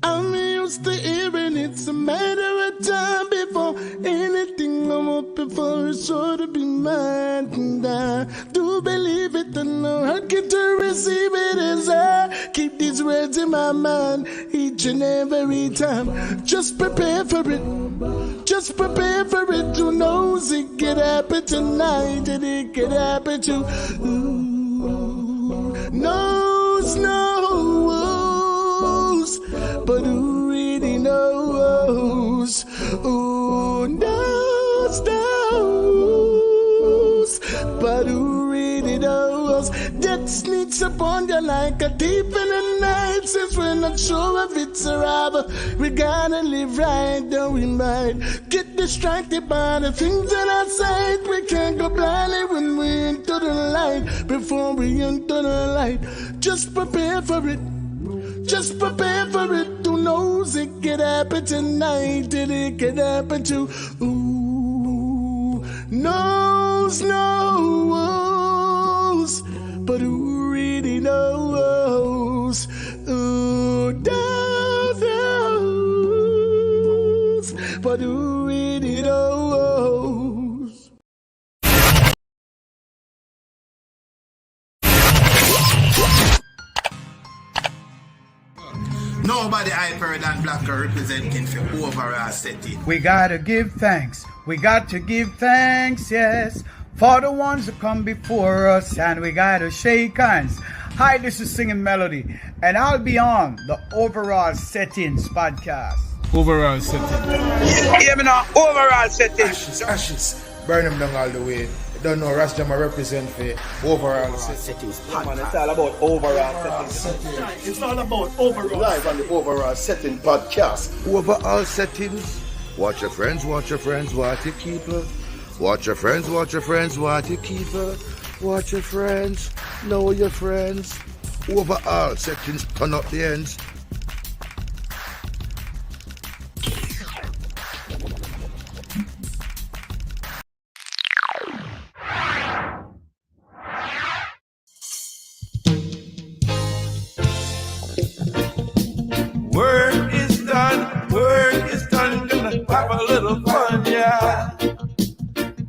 I'm used to hearing it's a matter of time before anything I'm up before is sure to be mine. And I do believe it and no I get to receive it as I keep these words in my mind each and every time. Just prepare for it. Just prepare for it. Who knows it could happen tonight and it could happen to knows, but who really knows? Who knows, but who really knows? Death sneaks upon you like a thief in the night. Since we're not sure if it's arrival, we gotta live right, don't we might get distracted by the things in our sight. We can't go blindly when we enter the light. Before we enter the light, just prepare for it. Just prepare for it. Who knows it could happen tonight and it could happen to knows, but who really knows? Who knows, but who really knows? Nobody hyper than Blacker representing for overall setting. We gotta give thanks. We got to give thanks, yes, for the ones that come before us, and we gotta shake hands. Hi, this is Singing Melody, and I'll be on the Overall Settings podcast. Overall setting. Yeah, me know, overall settings. Ashes, burn them down all the way. Don't know, Rastama represent for overall settings. Man, it's all about overall settings. It's all about overall. Live on the overall setting podcast. Overall settings. Watch your friends, watch your friends, watch your keeper. Watch your friends, watch your friends, watch your keeper. Watch your friends, know your friends. Overall settings, turn up the ends. Work is done, gonna have a little fun, yeah.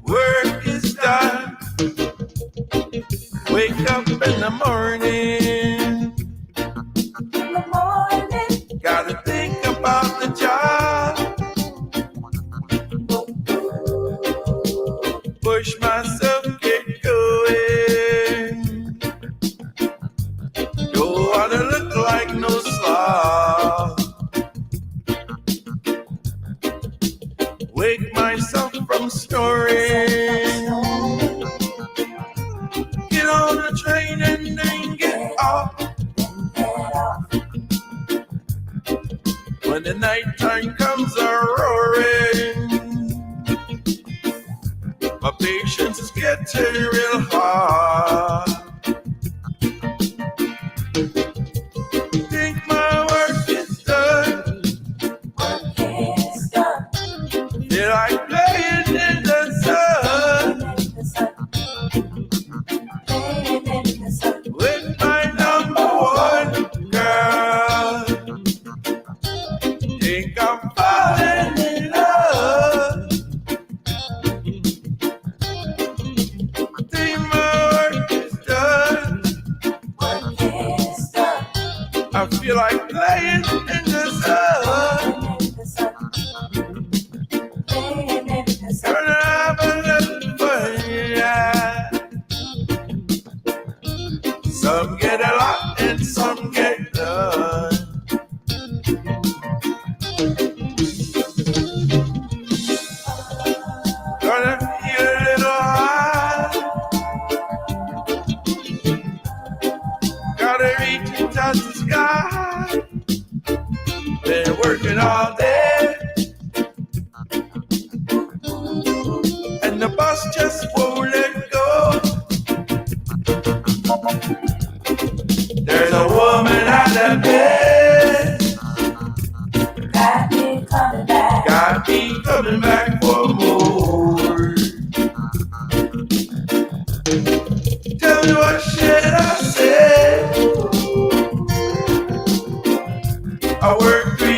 Work is done. Wake up in the morning. Gotta think about the job. Push myself, get going. Don't wanna look like no slob. Wake myself from snoring. Get on the train and then get off. When the nighttime comes a-roaring, my patience is getting real hard. Think my work is done. Feel like playing in the sun with my number one girl. Think I'm falling in love. Think my work is done. I feel like playing in the sun. Gonna have a little fun, yeah. Some get a lot and some get done. Gonna feel a little high. Gotta reach and touch the sky. Been working all day, and the bus just won't let go. There's a woman at the bed. Got me coming back for more. Tell me what should I say? I work 3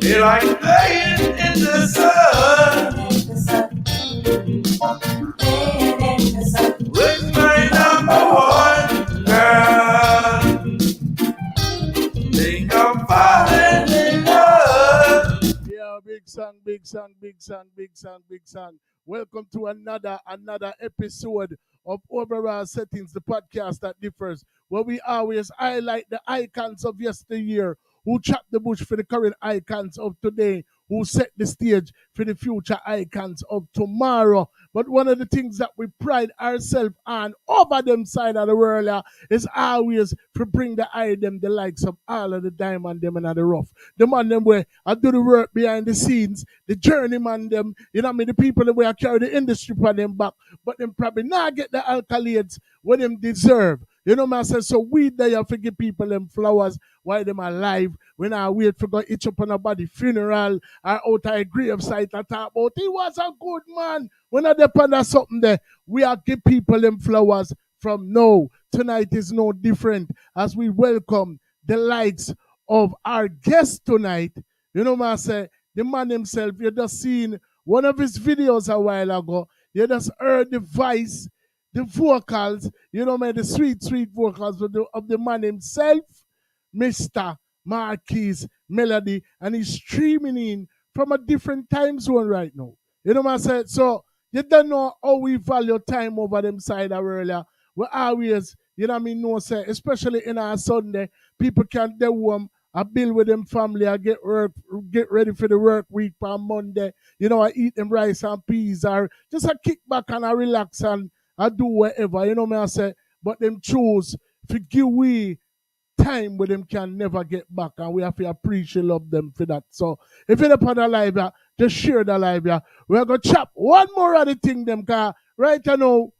They like playing in the sun. With my number one girl. Think I'm falling in love. Yeah, big song, big song, big song, big song, big song. Welcome to another episode of Overall Settings, the podcast that differs, where we always highlight the icons of yesteryear, who chopped the bush for the current icons of today, who set the stage for the future icons of tomorrow. But one of the things that we pride ourselves on over them side of the world is always to bring the likes of all of the diamond them and the rough. The man them where I do the work behind the scenes, the journeyman them, you know what I mean, the people that where I carry the industry for them back, but them probably not get the accolades what them deserve. You know what I say? So we there for give people them flowers while them alive. When I wait for go itch up on a body funeral or out a grave site and talk about he was a good man. When I depend on something there, we are give people them flowers from now. Tonight is no different as we welcome the likes of our guest tonight. You know what I say? The man himself, you just seen one of his videos a while ago. You just heard the voice, the vocals, you know, man, the sweet vocals of the man himself, Mr. MARQUIS Melody, and he's streaming in from a different time zone right now. You know what I said? So you don't know how we value time over them side of earlier. We always, you know what I mean, no say, especially in our Sunday, people can do home, I build with them family, I get ready for the work week on Monday. You know, I eat them rice and peas or just a kick back and I relax and I do whatever, you know what I say? But them choose to give we time where them can never get back, and we have to appreciate love them for that. So if you're upon the live, just share the live. We're going to chop one more of the thing them, because right now,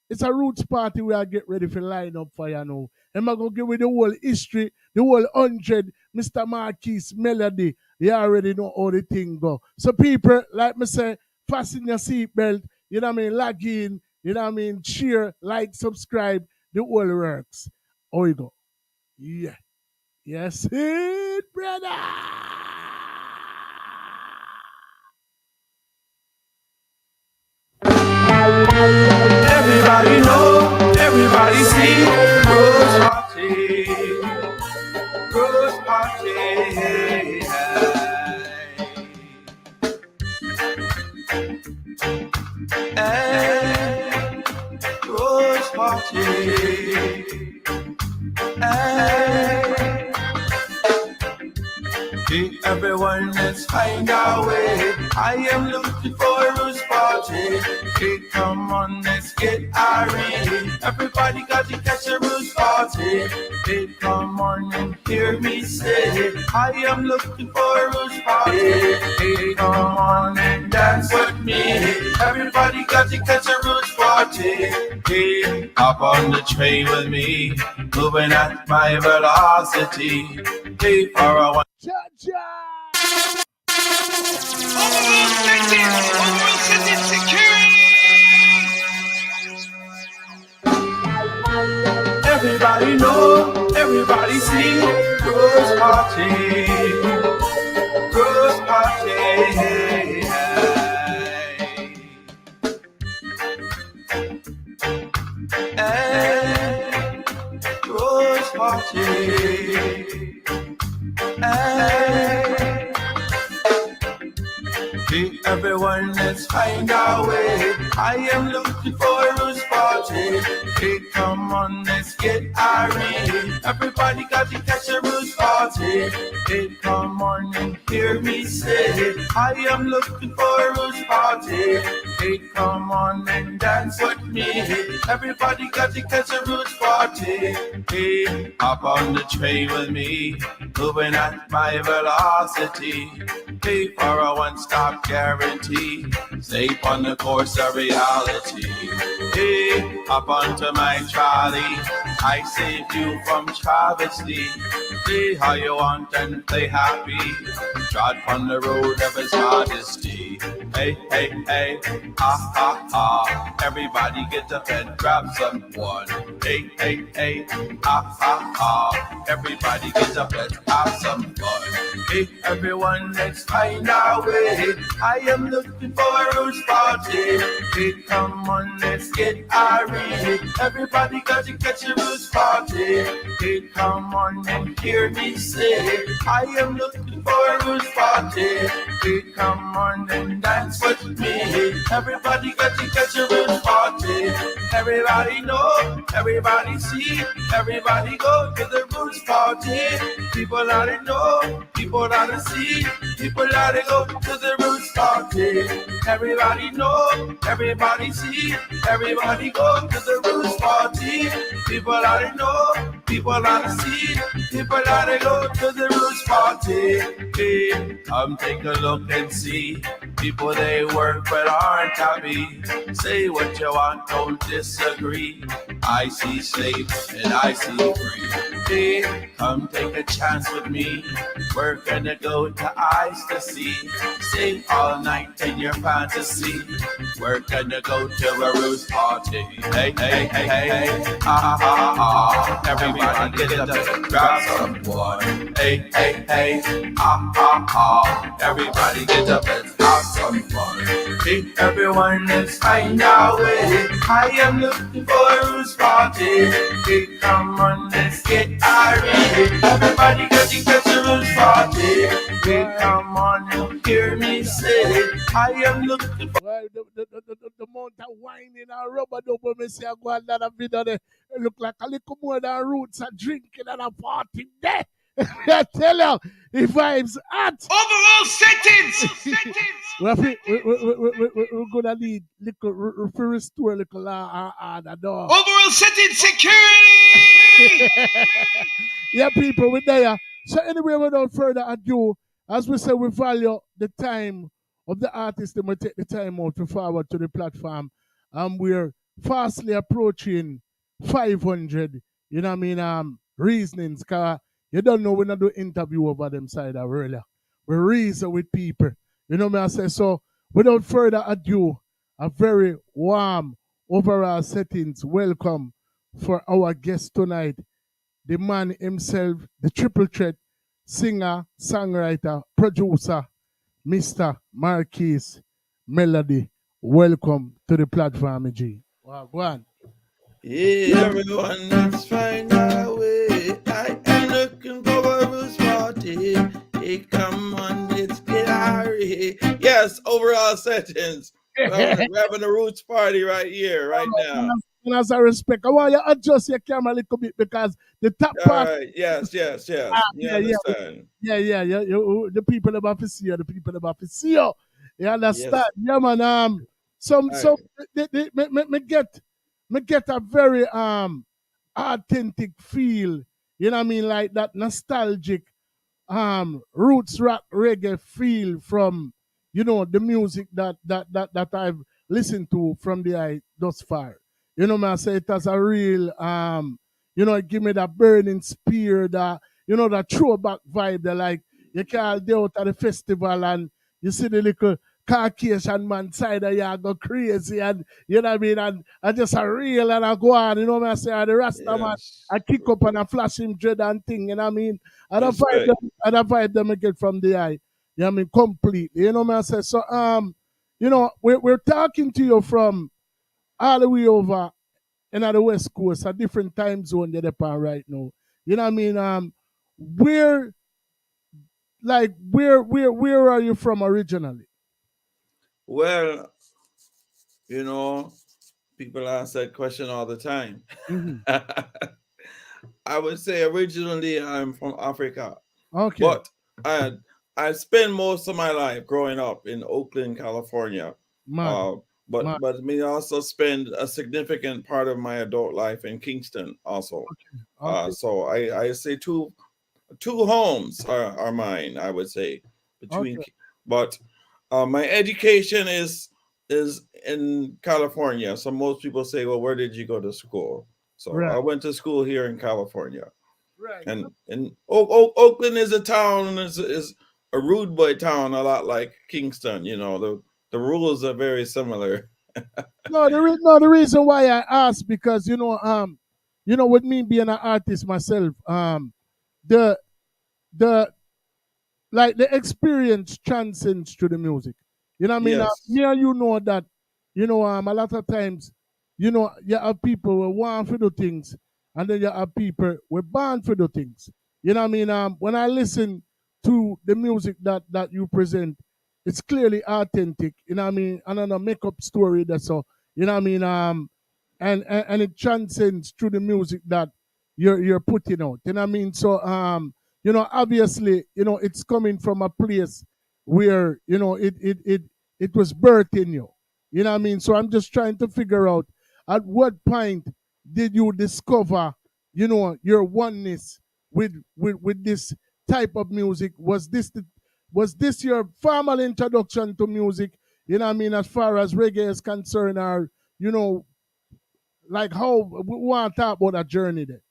it's a roots party where I get ready for line up for you now. And I'm going to give you the whole history, the whole 100, Mr. MARQUIS Melody. You already know how the thing go. So people, like me say, fasten your seatbelt, you know what I mean, log in, you know what I mean, share, like, subscribe, the whole works. How you go? Yeah. Yes, it, brother. Everybody know, everybody see, Rose Party, Rose Party, and Rose Party, and everyone, let's find our way. I am looking for a Rose Party. Hey, come on, let's get irate. Everybody got to catch a Rose Party. Hey, come on and hear me say, I am looking for a Rose Party. Hey, come on and dance with me. Everybody got to catch a Rose Party. Hey, hop on the train with me, moving at my velocity. Hey, for a one. Overall settings security. Everybody know, everybody see, Rose Party, Rose Party, and Rose Party, and everyone, let's find our way. I am looking for a Rose Party. Hey, come on, let's get irate. Everybody got to catch a Rose Party. Hey, come on and hear me say, I am looking for a Rose Party. Hey, come on and dance with me. Everybody got to catch a Rose Party. Hey, hop on the train with me, moving at my velocity. Hey, for a one-stop guarantee, safe on the course of reality. Hey, hop onto my trolley, I save you from travesty. Play how you want and play happy, trod on the road of his modesty. Hey, hey, hey, ha, ha, ha. Everybody get up and grab someone. Hey, hey, hey, ha, ha, ha. Everybody get up and have some fun. Hey, everyone, let's find our way. I am looking for a roots party. Hey, come on, let's get irie. Everybody got to catch a roots party. Hey, come on and hear me say, I am looking for a roots party. Hey, come on and dance with me. Everybody got to catch a roots party. Everybody know, everybody see, everybody go to the roots party. People out to know, people out to see, people out to go to the roots party. Everybody know, everybody see, everybody go to the roots party. People out to know, people out to see, people out to go to the roots party. Hey, come take a look and see. People they work but aren't happy. Say what you want, don't disagree. I see slave and I see free. Hey, come take a chance with me. We're gonna go to eyes to see. Sing all night in your fantasy. We're gonna go to a roots party. Hey, hey, hey, hey, ha, ha, ha, ha. Everybody get up and grab someone. Hey, hey, hey, ha, ha, ha. Everybody get up and have some fun. Hey, everyone, let's find our way. I am looking for a roots party. Hey, come on, let's get irie. Everybody got to catch a roots party. Hey, come on and hear me say, I am looking for. Well, the amount of whining and rubber dub when me say I go and that video there, it look like a little more than roots and drinking and a party there. I tell you, the vibes hot. Overall settings. We're gonna need little restore a little the door. Overall settings security. Yeah, people, we're there. So anyway, without further ado, as we say, we value the time of the artist, and we take the time out to forward to the platform. And we're fastly approaching 500, you know what I mean, reasonings, because you don't know, we're not doing interview over them side of earlier. We reason with people. You know what I say? So without further ado, a very warm overall settings welcome for our guest tonight, the man himself, the triple threat singer, songwriter, producer, Mr. MARQUIS Melody. Welcome to the platform, G. Wow, go on. Yeah, everyone, let's find our way. I am looking for a roots party. Hey, come on, let's get irie. Yes, overall settings. We're having a roots party right here, right now. And as I respect, I want you to adjust your camera a little bit because the top part. All right, yes. You understand? Yeah. The people about to see you, the people about to see you. You understand? Yes. Yeah, man. Me get a very authentic feel. You know what I mean? Like that nostalgic roots rock reggae feel from, you know, the music that I've listened to from the eye thus far. You know, I say it has a real you know, it give me that burning spear, that, you know, that throwback vibe that, like, you can't go out at the festival and you see the little Caucasian man side of you go crazy, and you know what I mean, and I just a real and I go on, you know what I say, the Rasta man, I kick up and I flash him dread and thing, you know what I mean, and I vibe them again from the eye, you know what I mean, completely, you know what I say. So you know, we're talking to you from all the way over in the West Coast, a different time zone that they're on right now. You know what I mean? Where are you from originally? Well, you know, people ask that question all the time. Mm-hmm. I would say originally I'm from Africa. Okay. But I spent most of my life growing up in Oakland, California. But me also spend a significant part of my adult life in Kingston also. Okay. So I say two homes are mine, I would say, between. Okay. But my education is in California. So most people say, well, where did you go to school? So right. I went to school here in California. Right. And Oakland is a town, is a rude boy town, a lot like Kingston, you know, the the rules are very similar. No, the reason why I asked because with me being an artist myself, the the like the experience transcends to the music. You know what I mean? Yes. Me and you know that, a lot of times, you have people who want to do things, and then you have people who are born to do things. You know what I mean? When I listen to the music that you present, it's clearly authentic. You know what I mean? And on a make up story that's so. You know what I mean? And it transcends through the music that you're putting out. You know what I mean? So obviously, it's coming from a place where, it was birthed in you. You know what I mean? So I'm just trying to figure out at what point did you discover, your oneness with this type of music? Was this your formal introduction to music? You know what I mean, as far as reggae is concerned, or like how we want to talk about that journey there.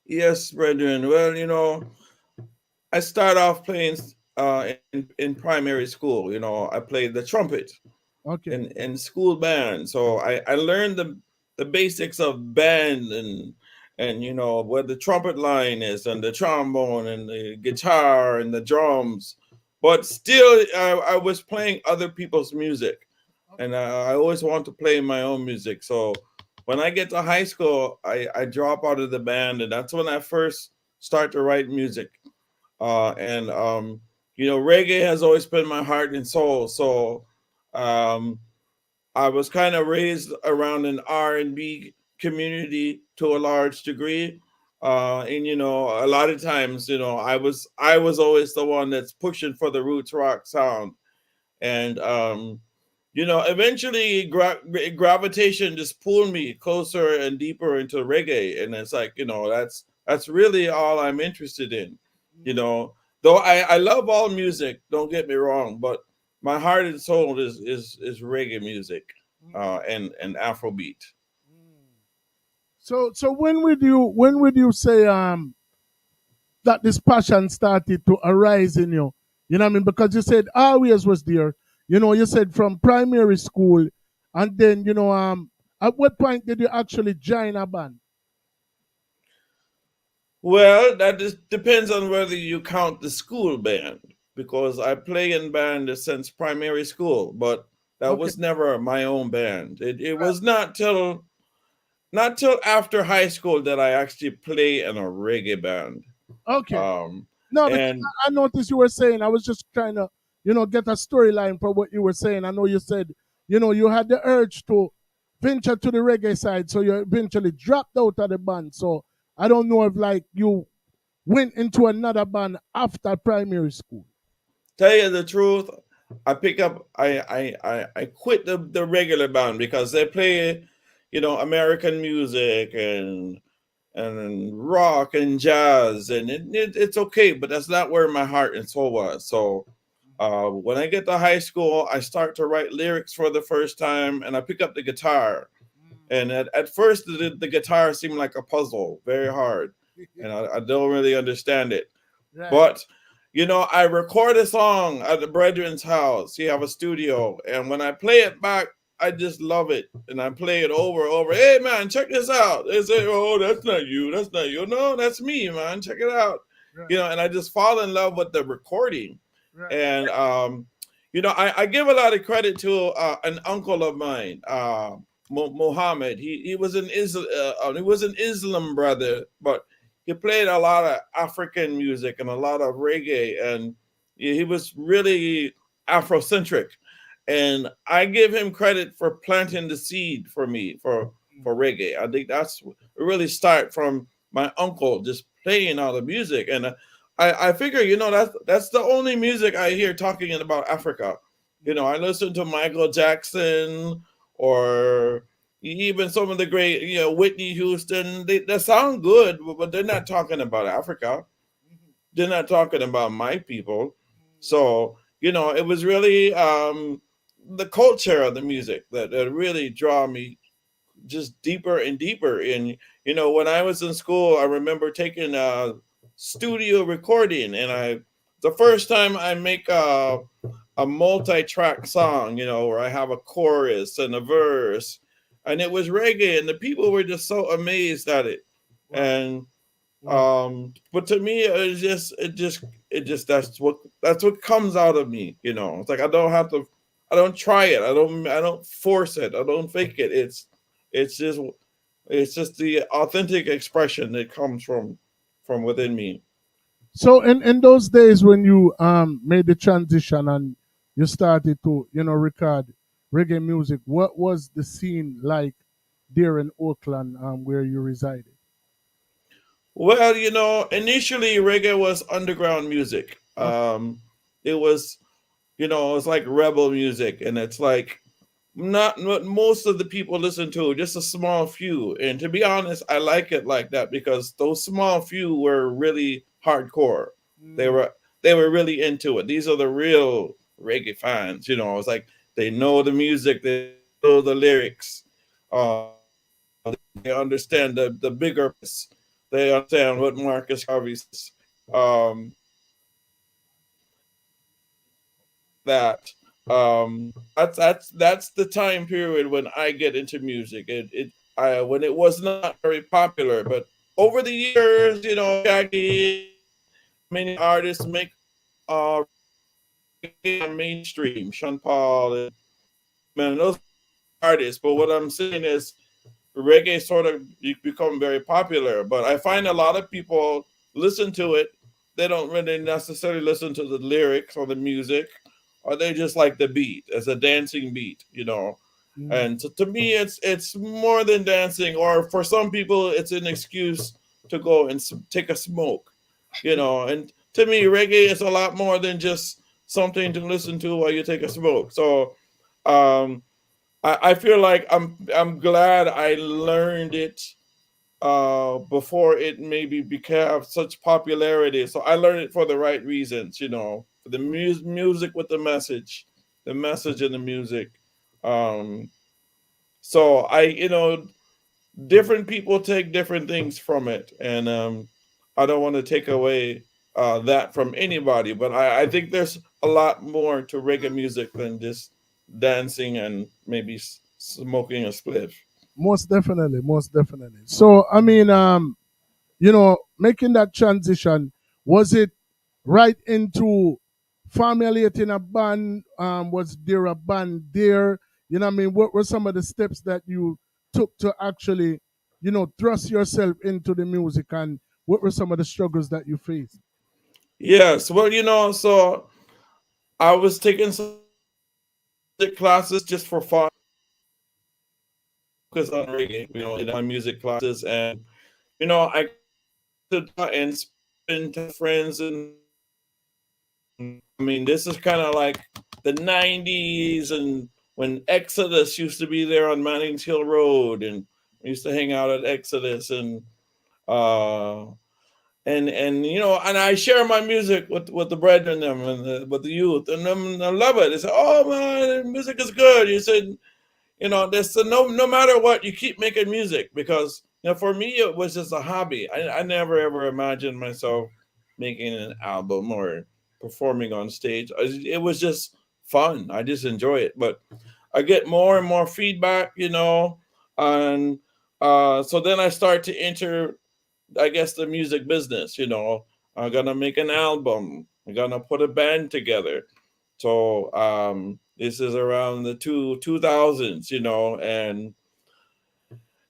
Yes, brethren. Well, I start off playing in primary school. I played the trumpet Okay. in school band. So I learned the basics of band and where the trumpet line is and the trombone and the guitar and the drums. But still, I was playing other people's music, and I always want to play my own music. So when I get to high school, I drop out of the band, and that's when I first start to write music. And reggae has always been my heart and soul. So um, I was kind of raised around an R&B community to a large degree. And a lot of times, I was always the one that's pushing for the roots rock sound. And eventually gravitation just pulled me closer and deeper into reggae, and it's like, that's really all I'm interested in. you know though I love all music, don't get me wrong, but my heart and soul is reggae music, and Afrobeat. So when would you say that this passion started to arise in you? You know what I mean? Because you said always was there. You said from primary school, and then at what point did you actually join a band? Well, that just depends on whether you count the school band, because I play in band since primary school, but that Okay. was never my own band. It was not till after high school that I actually play in a reggae band. Okay. Um, No, because and I noticed you were saying, I was just trying to, get a storyline for what you were saying. I know you said, you had the urge to venture to the reggae side, so you eventually dropped out of the band. So I don't know if like you went into another band after primary school. tell you the truth, I quit the regular band because they play, American music and rock and jazz, and it's okay, but that's not where my heart and soul was. So when I get to high school, I start to write lyrics for the first time, and I pick up the guitar. And at first, the guitar seemed like a puzzle, very hard, and I don't really understand it. Right. But I record a song at the brethren's house. He have a studio, and when I play it back, I just love it, and I play it over and over. Hey man, check this out. They say, "Oh, that's not you. That's not you." No, that's me, man. Check it out. Right. And I just fall in love with the recording. Right. And I give a lot of credit to an uncle of mine, Mohammed. He was an Islam brother, but he played a lot of African music and a lot of reggae, and he was really Afrocentric. And I give him credit for planting the seed for me for reggae. I think that's really start from my uncle just playing all the music, and I figure that's the only music I hear talking about Africa. I listen to Michael Jackson or even some of the great, Whitney Houston. They sound good, but they're not talking about Africa. They're not talking about my people. So it was really the culture of the music that really draw me just deeper and deeper. And when I was in school, I remember taking a studio recording, and the first time I make a multi-track song, where I have a chorus and a verse, and it was reggae, and the people were just so amazed at it. And but to me, it just that's what comes out of me. It's like I don't try it, I don't force it, I don't fake it. It's just it's just the authentic expression that comes from within me. So in those days when you made the transition and you started to record reggae music, what was the scene like there in Oakland where you resided? Well, initially reggae was underground music. It was, it's like rebel music, and it's like not what most of the people listen to, just a small few. And to be honest, I like it like that because those small few were really hardcore. They were they were really into it. These are the real reggae fans. It's like they know the music, they know the lyrics, they understand the bigger piece. They understand what Marcus Garvey says. That that's the time period when I get into music. When it was not very popular, but over the years, Shaggy, many artists make mainstream. Sean Paul, and man, those artists. But what I'm saying is, reggae sort of become very popular. But I find a lot of people listen to it. They don't really necessarily listen to the lyrics or the music, or they just like the beat as a dancing beat. And to me, it's more than dancing. Or for some people, it's an excuse to go and take a smoke. And to me, reggae is a lot more than just something to listen to while you take a smoke. So um, I feel like I'm glad I learned it before it maybe became such popularity. So I learned it for the right reasons, for the music with the message in the music. Um, so different people take different things from it, and I don't want to take away that from anybody. But I think there's a lot more to reggae music than just dancing and maybe smoking a spliff. Most definitely, most definitely. So I mean, making that transition, was it right into formulating a band? Was there a band there? I mean, what were some of the steps that you took to actually, thrust yourself into the music, and what were some of the struggles that you faced? Yes, well, so I was taking some music classes just for fun, focus on reggae, in my music classes, and I to and spend time with friends. And I mean, this is kind of like the '90s, and when Exodus used to be there on Manning's Hill Road, and we used to hang out at Exodus, uh, and I share my music with the brethren them and with the youth, and them I love it. They say, "Oh man, music is good." You said, there's no matter what, you keep making music because for me it was just a hobby. I never ever imagined myself making an album or performing on stage. It was just fun. I just enjoy it, but I get more and more feedback, and so then I start to enter, I guess, the music business. I'm gonna make an album. I'm gonna put a band together. So this is around the two thousands, and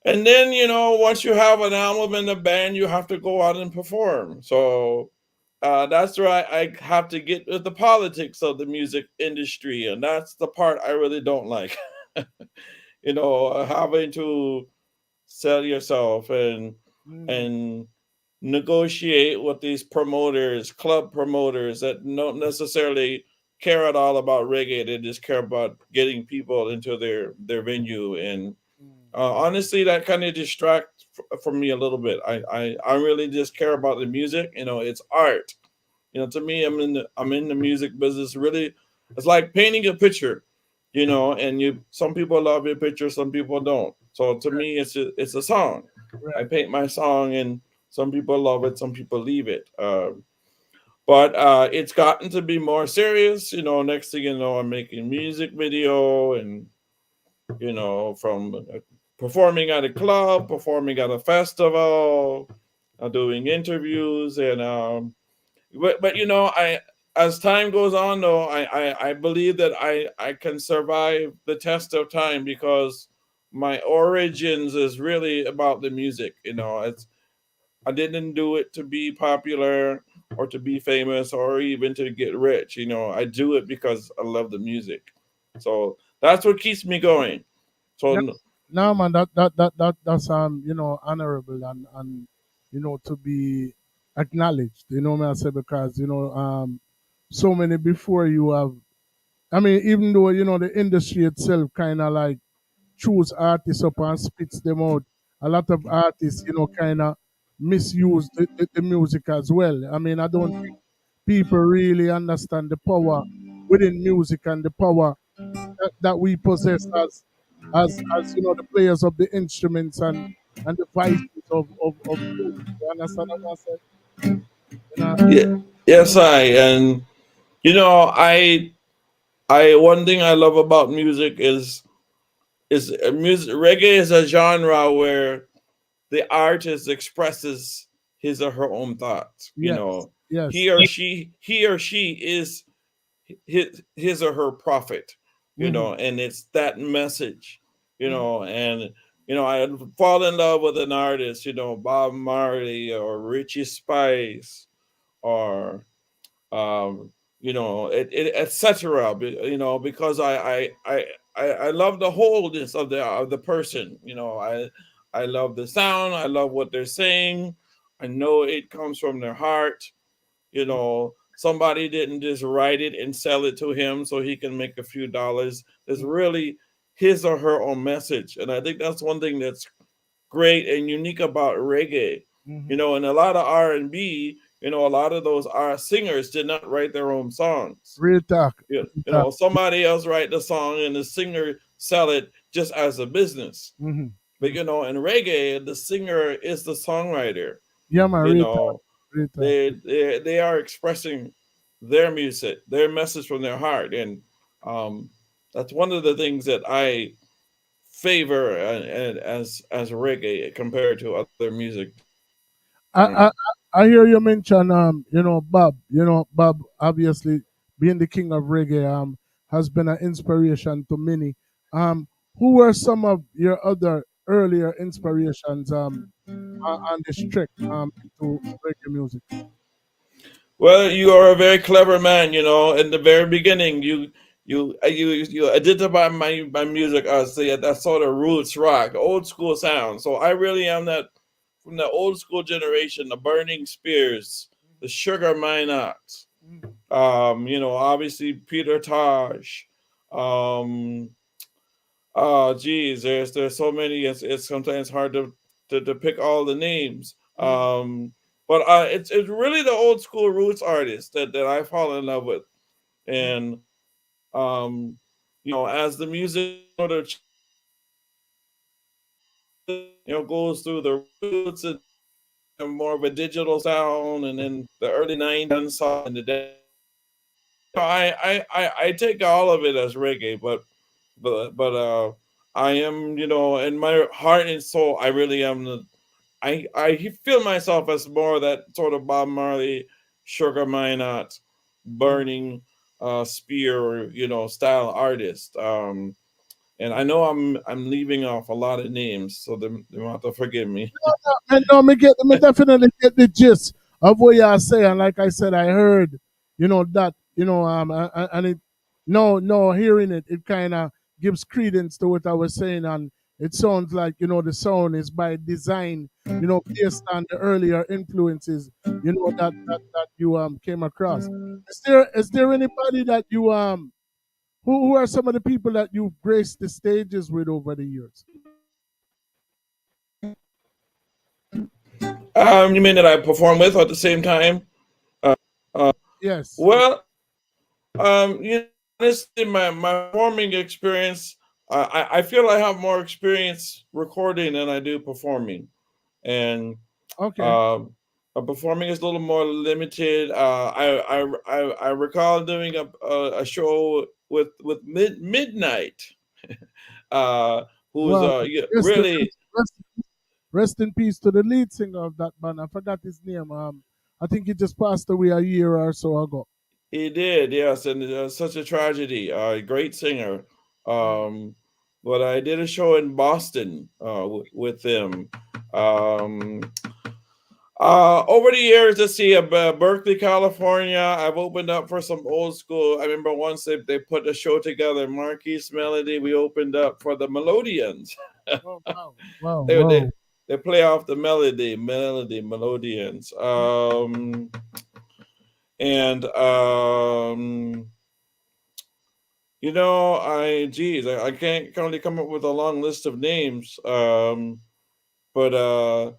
then once you have an album and a band, you have to go out and perform. So that's right. I have to get with the politics of the music industry, and that's the part I really don't like. Having to sell yourself and negotiate with these promoters, club promoters that don't necessarily care at all about reggae. They just care about getting people into their venue, and honestly, that kind of distracts from me a little bit. I really just care about the music. It's art. To me, I'm in the music business. Really, it's like painting a picture. And some people love your picture, some people don't. So to me, it's a song. I Right. paint my song, and some people love it, some people leave it. but it's gotten to be more serious. Next thing you know, I'm making music video, and from performing at a club, performing at a festival, doing interviews, and but I as time goes on, though, I believe that I can survive the test of time because my origins is really about the music. I didn't do it to be popular or to be famous or even to get rich. I do it because I love the music. So that's what keeps me going. No, So no, man, that's honorable and to be acknowledged. Me I say because so many before you have. I mean, even though the industry itself kind of like choose artists up and spits them out. A lot of artists, kind of misuse the music as well. I mean, I don't think people really understand the power within music and the power that we possess as the players of the instruments and the vices of music. You understand what I'm saying? yeah, yes, and I one thing I love about music is music. Reggae is a genre where the artist expresses his or her own thoughts. Yes, yes. He or she is his or her prophet. Hmm. And it's that message. And I fall in love with an artist. Bob Marley or Richie Spice or etc. Because I love the wholeness of the person. I love the sound. I love what they're saying. I know it comes from their heart. Somebody didn't just write it and sell it to him so he can make a few dollars. It's really his or her own message, and I think that's one thing that's great and unique about reggae. And a lot of R&B, a lot of those singers did not write their own songs. Real talk. Yeah, Real talk. somebody else write the song and the singer sell it just as a business. Hmm. But in reggae, the singer is the songwriter. Yeah, man, You real talk. know, Real talk. they are expressing their music, their message from their heart, and um, that's one of the things that I favor and as reggae compared to other music I, genres. I I hear you mention Bob. Bob obviously being the king of reggae has been an inspiration to many. Who were some of your other earlier inspirations on this trek into reggae music? Well, you are a very clever man. In the very beginning, you identify my music as that sort of roots rock, old school sound. So I really am that from the old school generation, the Burning Spears, the Sugar Minot. Obviously Peter Tosh. Um, geez, there's so many. It's sometimes hard to pick all the names. But it's really the old school roots artists that I fall in love with, and as the music goes through the roots and more of a digital sound, and then the early '90s and the day. I take all of it as reggae, but I am in my heart and soul I really am I feel myself as more of that sort of Bob Marley, Sugar Minot, burning spear style artist. And I know I'm leaving off a lot of names, so they have to forgive me. And no, me definitely get the gist of what you are saying. Like I said, I heard, that, and it, no, hearing it, it kind of gives credence to what I was saying, and it sounds like the sound is by design, based on the earlier influences, that you came across. Is there anybody that you who are some of the people that you've graced the stages with over the years? You mean that I perform with at the same time? Uh, Yes. well, honestly, my performing experience, I feel I have more experience recording than I do performing, and Okay. um, performing is a little more limited. I recall doing a show with Midnight, uh, who's Well, yeah, rest, really rest, rest in peace to the lead singer of that band. I forgot his name. I think he just passed away a year or so ago. he did, yes, and such a tragedy. Great singer. Um, but I did a show in Boston with him. Um, over the years, let's see, Berkeley, California, I've opened up for some old school. I remember once they put a show together, Marquis Melody. We opened up for the Melodians. Oh, wow, wow, they, wow. they they play off the Melodians. And I can't currently come up with a long list of names. But I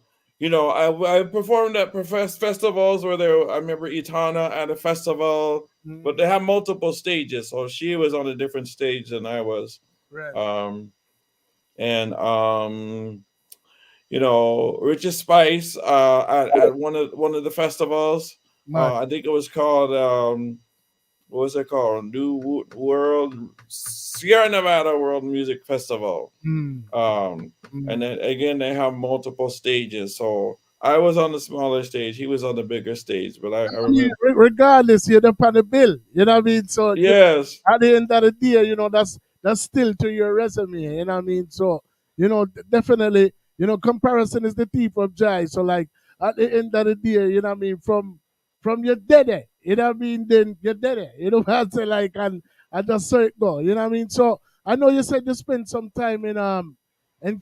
performed at festivals where there. I remember Itana at a festival, but they have multiple stages. So she was on a different stage than I was. Right. And Richard Spice at one of the festivals. Mad. I think it was called what was it called? World Sierra Nevada World Music Festival. And then again, they have multiple stages. So I was on the smaller stage, he was on the bigger stage. But I remember, Regardless, you're up on the bill. You know what I mean? So yes, at the end of the day, that's still to your resume. You know what I mean? So definitely, comparison is the thief of joy. So like at the end of the day, you know what I mean, from your dead, you know what I mean, then you're dead. You know what I'm saying? Like and I just saw it go. You know what I mean? So I know you said you spent some time in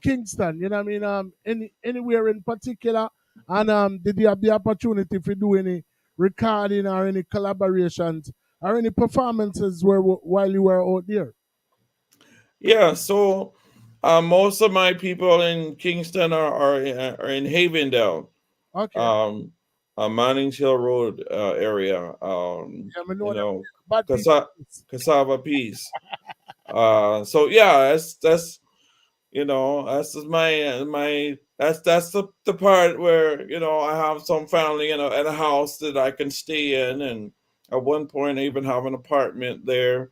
Kingston, you know what I mean? Anywhere in particular? And did you have the opportunity to do any recording or any collaborations or any performances while you were out there? yeah. So most of my people in Kingston are in Havendale, Okay. Mannings Hill Road area. Yeah, I know them bad Casa- people. Cassava Peace. So yeah, that's that's just my that's the part where I have some family at a house that I can stay in, and at one point I even have an apartment there.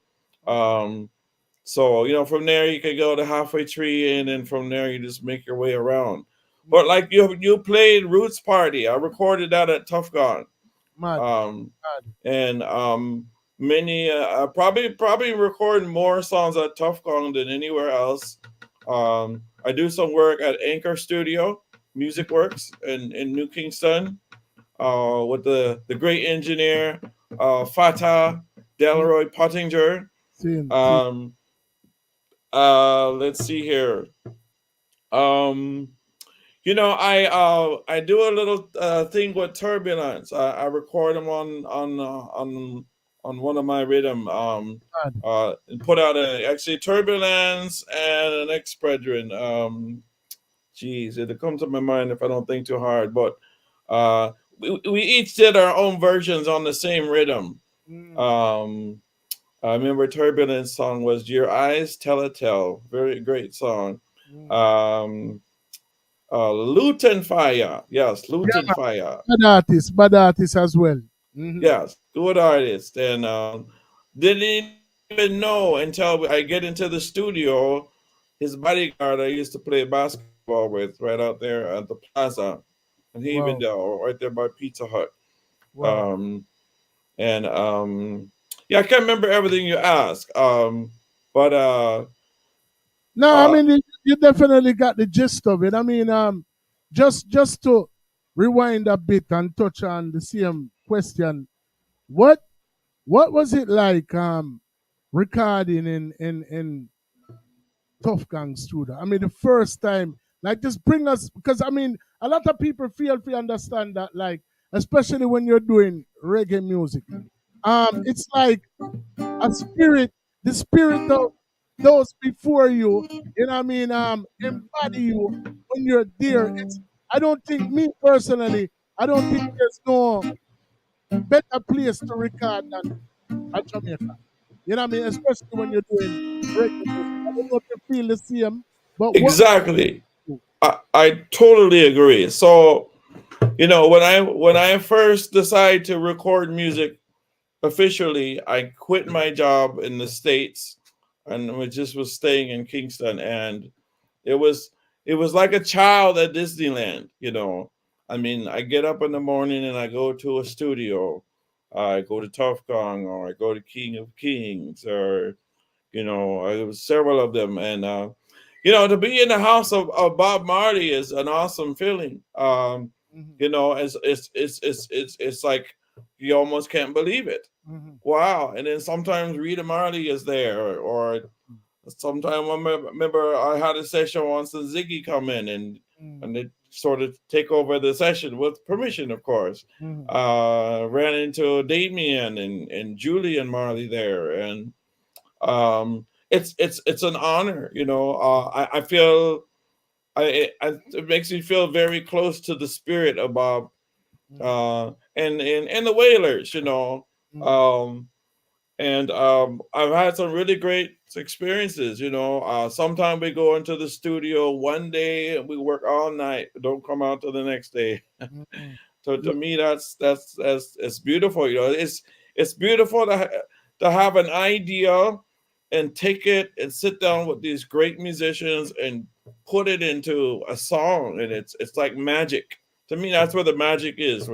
So from there you could go to Halfway Tree, and then from there you just make your way around. But like you played Roots Party, I recorded that at Tough Gone. Mad. And many I probably record more songs at Tough Gong than anywhere else. I do some work at Anchor Studio Music Works in New Kingston with the great engineer Fatah Delroy Pottinger. Let's see here. I do a little thing with Turbulence. I record them on one of my rhythm. And put out actually Turbulence and an ex brethren. It'll come to my mind if I don't think too hard. But we each did our own versions on the same rhythm. I remember Turbulence song was "Your Eyes Tell a Tale," very great song. Luton Fire. Yes, Luton Fire. Bad artist as well. Yes, good artist. And didn't even know until I get into the studio, his bodyguard I used to play basketball with right out there at the plaza in Havendale, right there by Pizza Hut. Wow. Yeah, I can't remember everything you asked. But no, I mean you definitely got the gist of it. I mean, just to rewind a bit and touch on the same question, what was it like recording in Tough Gang Studio? I mean, the first time, like, just bring us, because I mean, a lot of people feel to understand that, like, especially when you're doing reggae music, it's like a spirit, the spirit of those before you, you know what I mean, embody you when you're there. I don't think, me personally, I don't think there's no better place to record than at Jamaica. You know what I mean? Especially when you're doing reggae music. I don't know if you feel the same, but exactly, I totally agree. So when I first decided to record music officially, I quit my job in the States and we just was staying in Kingston, and it was it was like a child at Disneyland. I mean, I get up in the morning and I go to a studio. I go to Tough Gong or I go to King of Kings, or there was several of them, and to be in the house of Bob Marley is an awesome feeling. It's like you almost can't believe it. Wow! And then sometimes Rita Marley is there, or sometimes I remember I had a session once and Ziggy come in and they sort of take over the session with permission, of course. Ran into Damien and Julian Marley there, and it's an honor. I feel it makes me feel very close to the spirit of Bob, and the Wailers. And I've had some really great experiences. Sometimes we go into the studio one day and we work all night, don't come out till the next day. So to me, that's it's beautiful. It's beautiful to have an idea and take it and sit down with these great musicians and put it into a song, and it's like magic. To me, that's where the magic is.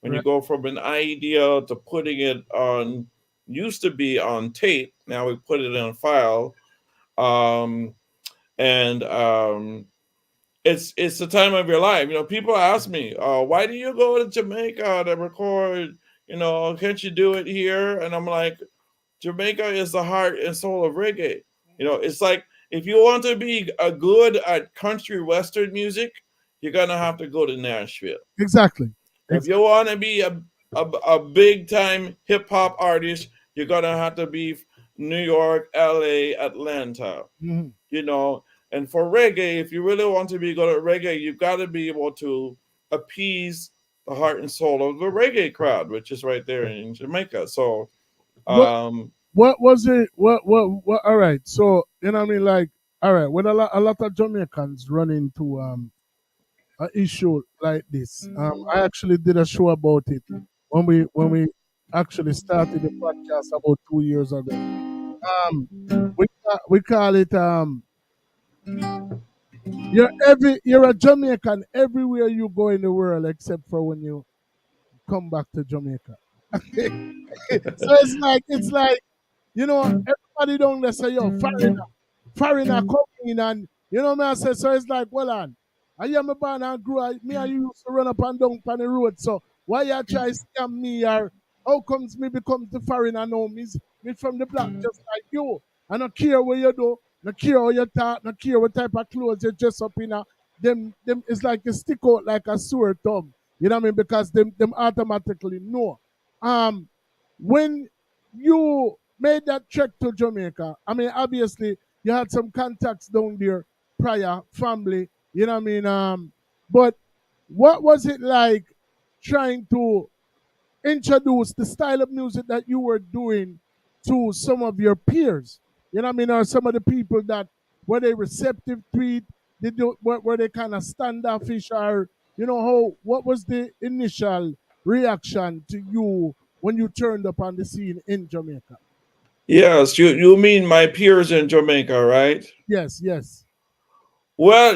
When you go from an idea to putting it on, used to be on tape, now we put it on file. Um, and it's the time of your life. People ask me, why do you go to Jamaica to record? Can't you do it here? And I'm like, Jamaica is the heart and soul of reggae. It's like, if you want to be a good at country western music, you're gonna have to go to Nashville. Exactly. If you want to be a big time hip hop artist, you're gonna have to be New York, LA, Atlanta. And for reggae, if you really want to be good at reggae, you've got to be able to appease the heart and soul of the reggae crowd, which is right there in Jamaica. So, what was it? What? All right. So what I mean, like, all right. When a lot of Jamaicans run into an issue like this, I actually did a show about it when we actually started the podcast about 2 years ago. We call it you're a Jamaican everywhere you go in the world except for when you come back to Jamaica. So it's like everybody down there say, yo, foreigner come in, and me I say, so it's like, well on. I am a born and grew me and you used to run up and down on the road. So why you try to scam me, or how comes me become the foreigner now? Me from the block just like you. I don't care what you do, not care how you talk, not care what type of clothes you dress up in. Them it's like you stick out like a sore thumb. You know what I mean? Because them automatically know. When you made that trek to Jamaica, I mean, obviously you had some contacts down there prior, family, you know what I mean? But what was it like trying to introduce the style of music that you were doing to some of your peers? You know what I mean? Or some of the people that were they receptive to it? Were they kind of standoffish, or what was the initial reaction to you when you turned up on the scene in Jamaica? yes, you mean my peers in Jamaica, right? Yes, yes. Well,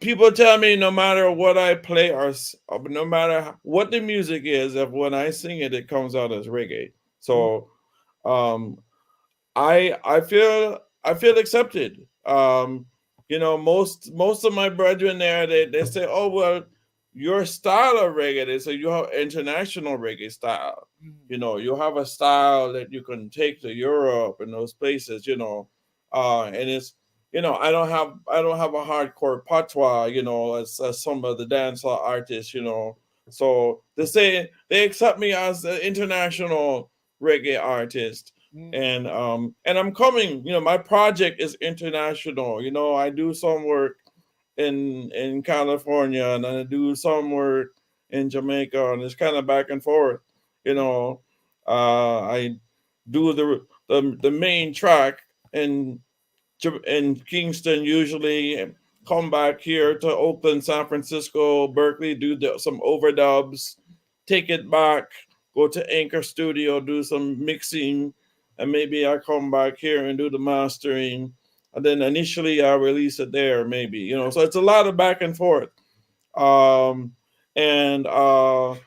people tell me no matter what I play, or no matter what the music is, if when I sing it, it comes out as reggae. So, um, I feel accepted. Most of my brethren there, they say, oh well, your style of reggae, they say you have international reggae style. You have a style that you can take to Europe and those places. And it's I don't have a hardcore patois. As some of the dancehall artists. So they accept me as an international reggae artist, and I'm coming. My project is international. I do some work in California, and I do some work in Jamaica, and it's kind of back and forth. I do the main track in Kingston usually, come back here to Oakland, San Francisco, Berkeley, do some overdubs, take it back, go to Anchor Studio, do some mixing, and maybe I come back here and do the mastering. And then initially I release it there, maybe, so it's a lot of back and forth. Um, and I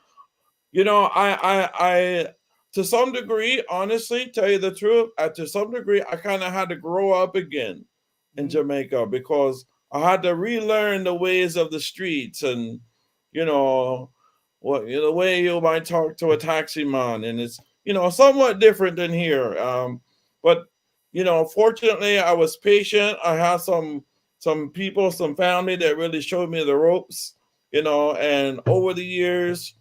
to some degree, honestly, tell you the truth, to some degree, I kind of had to grow up again in Jamaica because I had to relearn the ways of the streets and, you know, the way you might talk to a taxi man, and it's somewhat different than here. But fortunately, I was patient. I had some people, some family that really showed me the ropes. And over the years,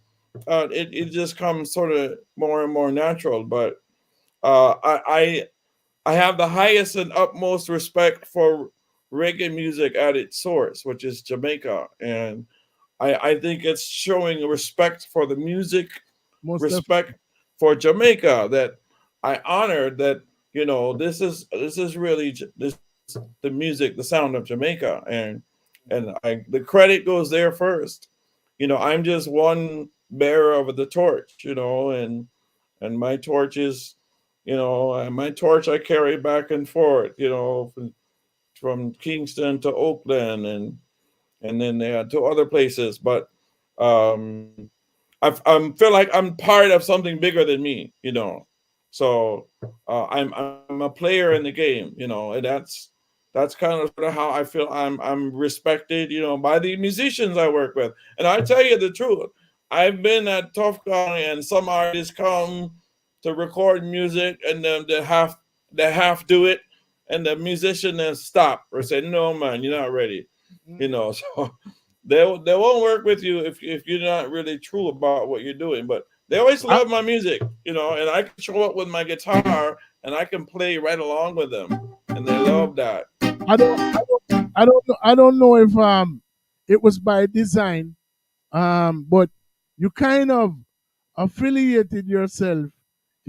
it just comes sort of more and more natural. But I have the highest and utmost respect for reggae music at its source, which is Jamaica, and I think it's showing respect for the music, Most respect for Jamaica, that I honor that this is really this the music, the sound of Jamaica, and the credit goes there first. I'm just one bearer of the torch, and my torch is, my torch I carry back and forth, from Kingston to Oakland and then to other places. But um, I feel like I'm part of something bigger than me. So I'm a player in the game, and that's kind of sort of how I feel I'm respected, by the musicians I work with. And I tell you the truth, I've been at Tough Guy, and some artists come to record music, and then they half do it, and the musician then stop or say, "No, man, you're not ready." So they won't work with you if you're not really true about what you're doing. But they always love my music, and I can show up with my guitar and I can play right along with them, and they love that. I don't know if it was by design, but you kind of affiliated yourself.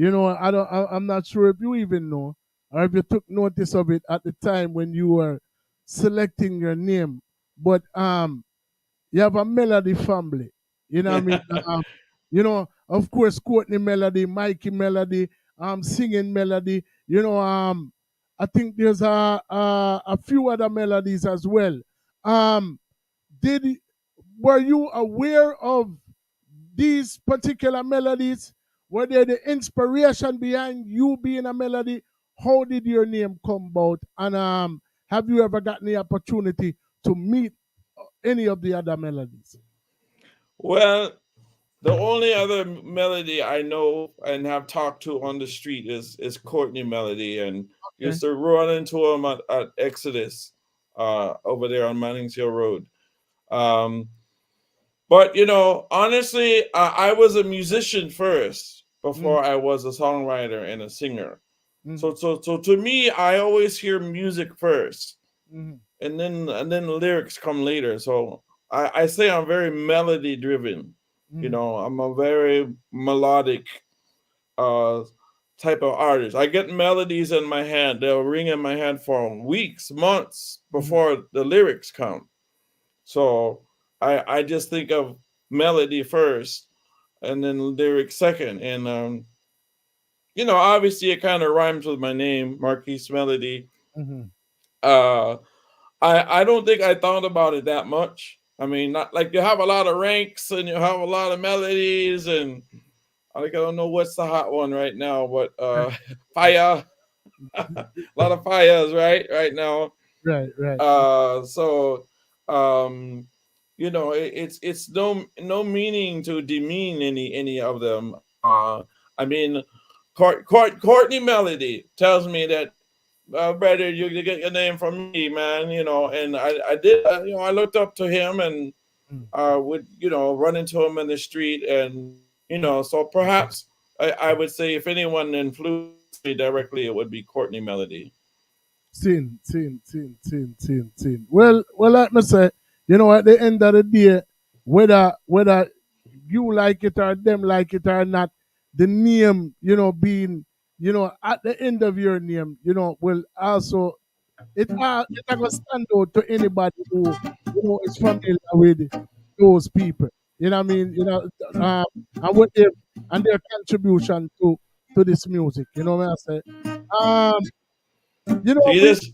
I'm not sure if you even know or if you took notice of it at the time when you were selecting your name. But you have a melody family. You know what I mean? Of course, Courtney Melody, Mikey Melody, singing melody. I think there's a few other melodies as well. Um, did were you aware of these particular melodies? Were they the inspiration behind you being a melody? How did your name come about? And have you ever gotten the opportunity to meet any of the other melodies? Well, the only other melody I know and have talked to on the street is Courtney Melody, and Okay. used to run into him at Exodus, over there on Mannings Hill Road. Um, but honestly, I was a musician first Mm, before I was a songwriter and a singer. mm, So to me, I always hear music first, mm, and then the lyrics come later. So I say I'm very melody driven. mm, I'm a very melodic uh type of artist. I get melodies in my head. They'll ring in my head for weeks, months mm. before the lyrics come. So I just think of melody first and then lyrics second. And obviously it kind of rhymes with my name, Marquis Melody. Mhm. Uh I don't think I thought about it that much. I mean, not like you have a lot of ranks and you have a lot of melodies, and I don't know what's the hot one right now, but fire, a lot of fires right now. Right, right. So it's no meaning to demean any of them. I mean, Courtney Melody tells me that, brother, you get your name from me, man. And I did. I looked up to him and Mm. would run into him in the street, and so perhaps I would say if anyone influenced me directly, it would be Courtney Melody. Sin. Well, like me say, at the end of the day, whether you like it or them like it or not, the name, being, at the end of your name, will also it not gonna stand out to anybody who is familiar with those people. You know what I mean? And what they and their contribution to this music. You know what I say? Um, So you we just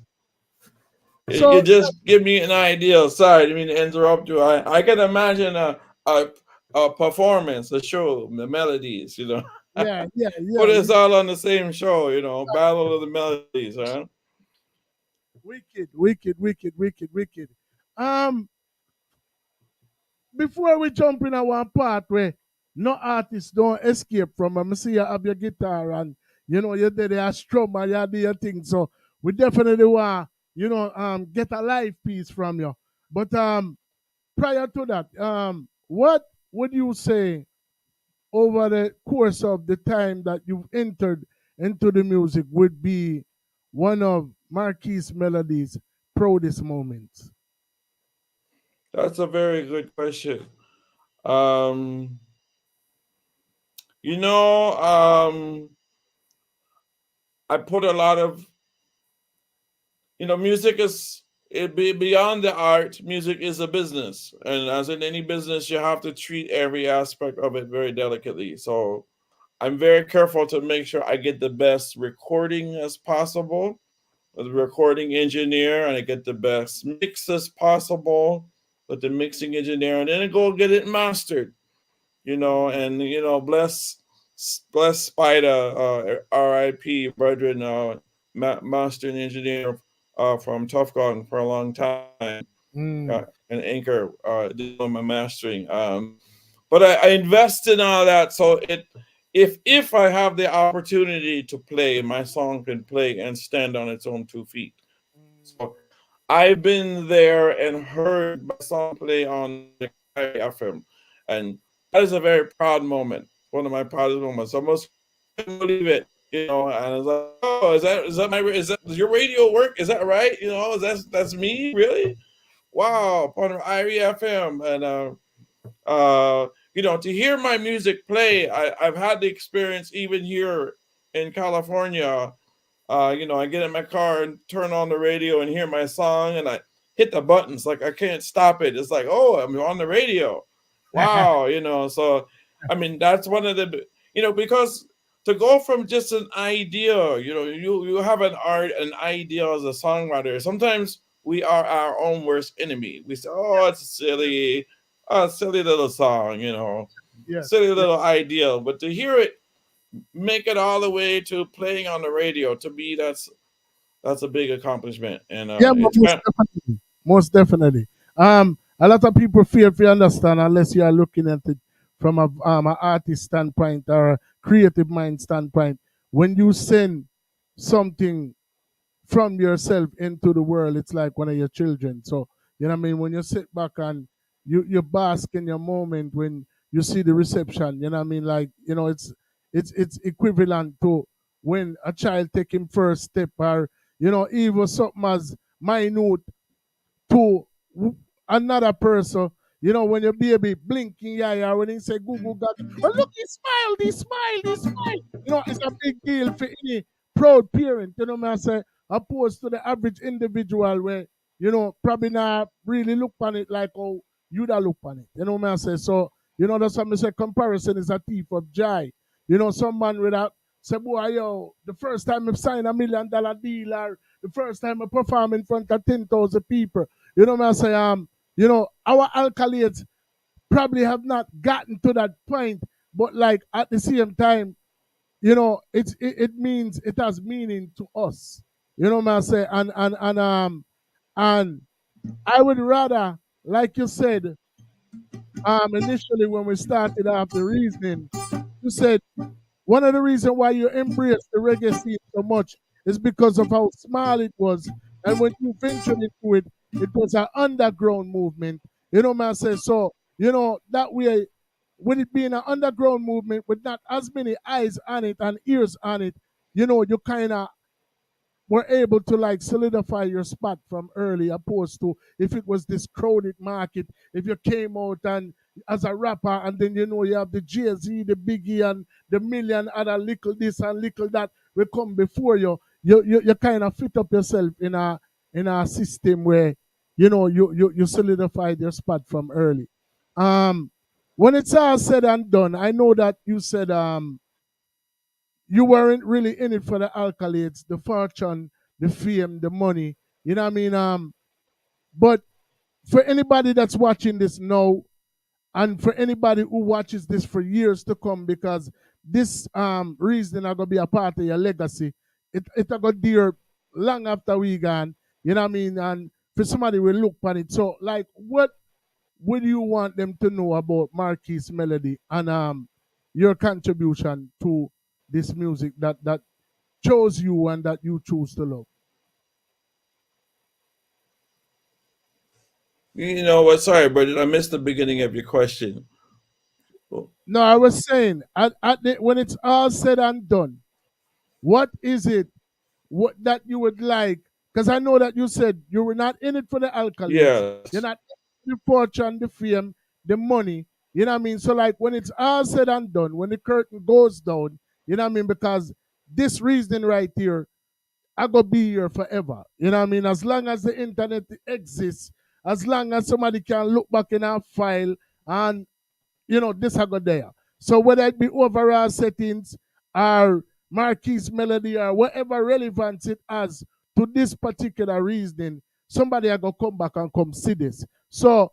you so just give me an idea. Sorry, I didn't mean to interrupt you. I can imagine a a performance, a show, the melodies. yeah. Put us all on the same show. Battle of the melodies, huh? Wicked. Um, before we jump in our part where no artists don't escape from, I see you have your guitar and you're there, strum and you do your thing. So we definitely want get a live piece from you. But prior to that, what would you say over the course of the time that you've entered into the music would be one of Marquis Melody's proudest moments? That's a very good question. Um, you know, I put a lot of music is it be beyond the art. Music is a business, and as in any business, you have to treat every aspect of it very delicately. So I'm very careful to make sure I get the best recording as possible with the recording engineer, and I get the best mix as possible with the mixing engineer, and then I go get it mastered. And bless Spider, R.I.P. brethren, master and engineer from Tough Gun for a long time, and Anchor doing my mastering. But I invest in all that, so if I have the opportunity to play, my song can play and stand on its own 2 feet. So I've been there and heard my song play on the FM, and that is a very proud moment. One of my proudest moments. I almost couldn't believe it. And I was like, "Oh, is that your radio work? Is that right? That's me, really? Wow!" Upon IRE FM, and to hear my music play, I've had the experience even here in California. I get in my car and turn on the radio and hear my song, and I hit the buttons like I can't stop it. It's like, oh, I'm on the radio. Wow, So, I mean, that's one of the, because to go from just an idea, you have an idea as a songwriter. Sometimes we are our own worst enemy. We say, oh, it's a silly little song, Yes. silly little idea. But to hear it make it all the way to playing on the radio, to me that's a big accomplishment, and Yeah, it's most kind definitely. Most definitely. A lot of people fear if you understand unless you are looking at it from an artist standpoint or a creative mind standpoint. When you send something from yourself into the world, it's like one of your children. So, you know what I mean? When you sit back and you bask in your moment when you see the reception, you know what I mean? Like, it's equivalent to when a child taking first step or, even something as minute to another person. When your baby blinking, yeah, when he say Google got, oh look, he smiled. It's a big deal for any proud parent. What I say, opposed to the average individual where, probably not really look on it like how you'd look on it. What I say? So, that's what I say comparison is a thief of joy. Someone with a say, boy, yo, the first time I sign $1 million deal or the first time I perform in front of 10,000 people, what I say? Our accolades probably have not gotten to that point, but like at the same time, it means it has meaning to us. What I say? And I would rather, like you said, initially when we started off the reasoning, you said one of the reasons why you embrace the reggae scene so much is because of how small it was. And when you ventured into it, it was an underground movement. Man, I say so, that way, with it being an underground movement with not as many eyes on it and ears on it, you kind of were able to like solidify your spot from early, opposed to if it was this crowded market, if you came out and as a rapper and then you have the Jay-Z, the Biggie and the million other little this and little that will come before you, you kind of fit up yourself in a in our system where you solidified your spot from early. When it's all said and done, I know that you said you weren't really in it for the accolades, the fortune, the fame, the money. You know what I mean? But for anybody that's watching this now, and for anybody who watches this for years to come, because this reason are gonna be a part of your legacy. It are gonna dear long after we gone. You know what I mean? And for somebody will look on it. So like what would you want them to know about Marquis Melody and your contribution to this music that chose you and that you choose to love? You know what? Sorry, brother, I missed the beginning of your question. No, I was saying when it's all said and done, what is it what that you would like? Because I know that you said you were not in it for the accolades. You're Yes. not in the fortune, the fame, the money. You know what I mean? So like when it's all said and done, when the curtain goes down, you know what I mean? Because this reason right here, I gonna be here forever. You know what I mean? As long as the internet exists, as long as somebody can look back in our file and this I go there. So whether it be overall settings or Marquis Melody or whatever relevance it has to this particular reasoning, somebody are gonna come back and come see this. So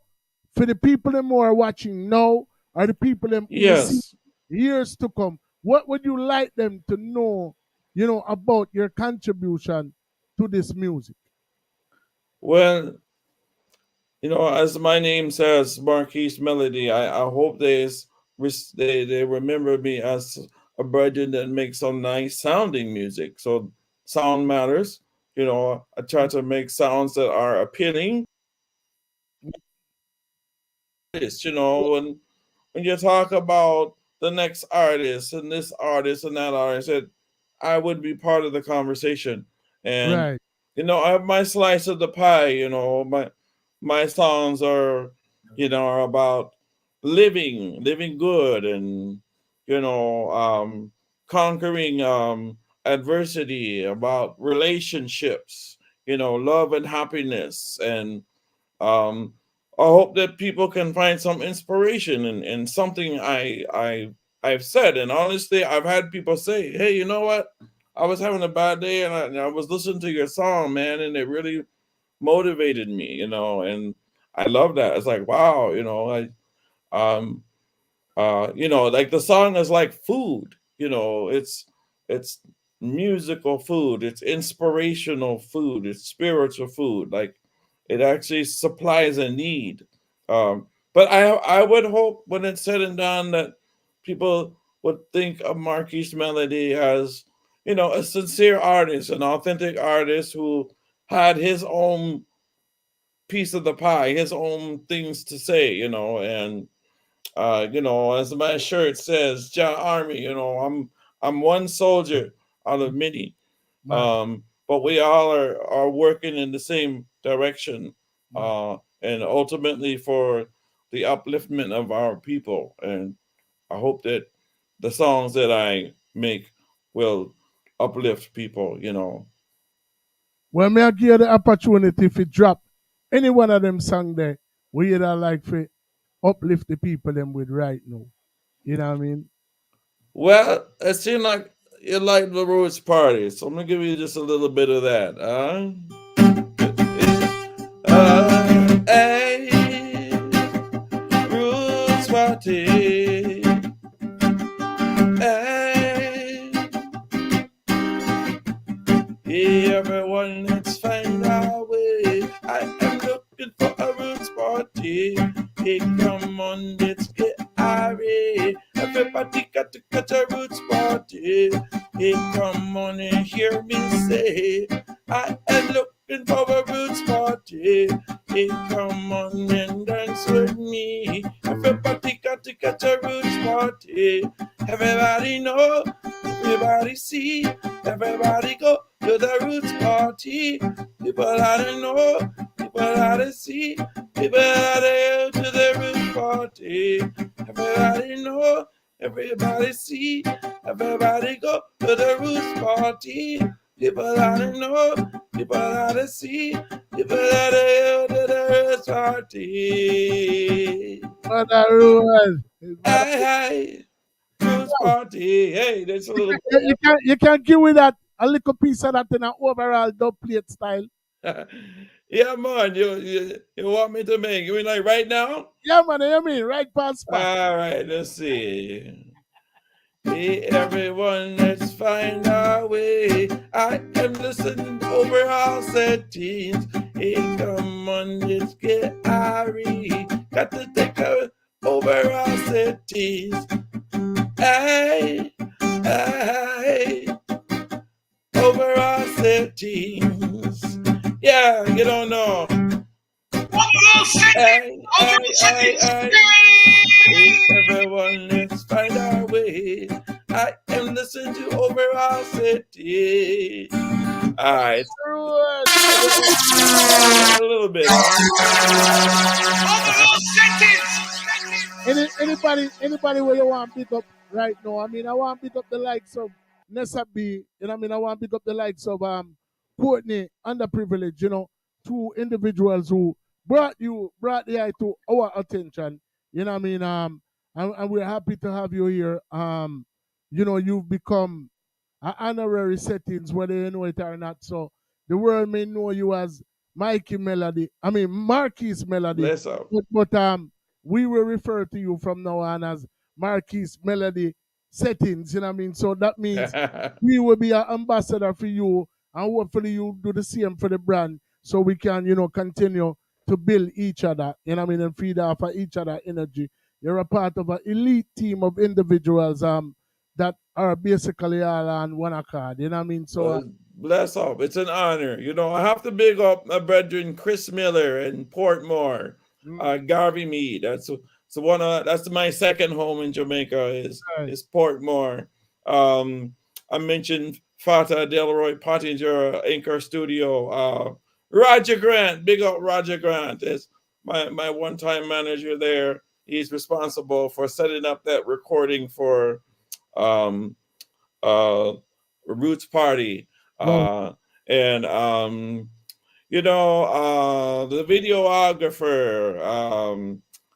for the people them who are watching now or the people them who will see Yes. years to come, what would you like them to know, about your contribution to this music? Well, as my name says, Marquise Melody, I hope they remember me as a brother that makes some nice sounding music. So sound matters. I try to make sounds that are appealing. When you talk about the next artist and this artist and that artist, I would be part of the conversation. And Right. I have my slice of the pie. My songs are about living good, and conquering adversity, about relationships, love and happiness, and um, I hope that people can find some inspiration in something I've said. And honestly, I've had people say, "Hey, you know what? I was having a bad day, and I was listening to your song, man, and it really motivated me." And I love that. It's like, wow, um, like the song is like food. It's musical food, it's inspirational food, it's spiritual food. Like it actually supplies a need. But I would hope when it's said and done that people would think of Marquis Melody as a sincere artist, an authentic artist who had his own piece of the pie, his own things to say, and as my shirt says, John Army, I'm one soldier out of many. Right. But we all are working in the same direction, and ultimately for the upliftment of our people. And I hope that the songs that I make will uplift people. Well, may I give you the opportunity if it drop any one of them song there, we you'd like to uplift the people them with right now. You know what I mean? Well, it seems like you like the Roots Party, so I'm gonna give you just a little bit of that. Hey, Roots Party. Hey, hey, everyone, let's find our way. I am looking for a Roots Party. Hey, come on, let's get irate. Everybody got to catch a Roots Party. Hey, come on and hear me say, I am looking for a Roots Party. Hey, come on and dance with me. Everybody got to catch a Roots Party. Everybody know, everybody see, everybody go to the Roots Party. People ought to know, people ought to see, people ought to go to the Roots Party. Everybody know, everybody see, everybody go to the Roots Party. People ought to know, people ought to see, people ought to hear the Roots Party. Mother Rules. Hey, Roots Party. Hey, that's a little. You can give me that a little piece of that in an overall dub plate style. Yeah, man. You want me to make? You mean like right now? Yeah, man. You mean right past spot. All right. Let's see. Hey, everyone, let's find our way. I am listening to overall settings. Hey, come on, let's get Ari. Got to take our overall settings. Hey, hey, overall settings. Yeah, you don't know. Overall settings. Overall settings. Hey, everyone, let's find our way. I am listening to overall city. All right. A little bit. Anybody where you want to pick up right now? I mean, I want to pick up the likes of Nessa B. You know what I mean? I want to pick up the likes of Courtney, underprivileged, you know, two individuals who brought the eye to our attention. You know what I mean? And we're happy to have you here. You know, you've become an honorary settings, whether you know it or not. So the world may know you as Marquis Melody. Bless up. But we will refer to you from now on as Marquis Melody Settings. You know what I mean? So that means we will be an ambassador for you, and hopefully you do the same for the brand, so we can, you know, continue to build each other. You know what I mean? And feed off of each other energy. You're a part of an elite team of individuals that are basically all on one accord. You know what I mean? So bless up. It's an honor. You know, I have to big up my brethren Chris Miller and Portmore, Garvey Mead. That's my second home in Jamaica is Portmore. I mentioned Fata Delroy Pottinger, Anchor Studio. Roger Grant, big up Roger Grant is my one-time manager there. He's responsible for setting up that recording for Roots Party. And you know, the videographer,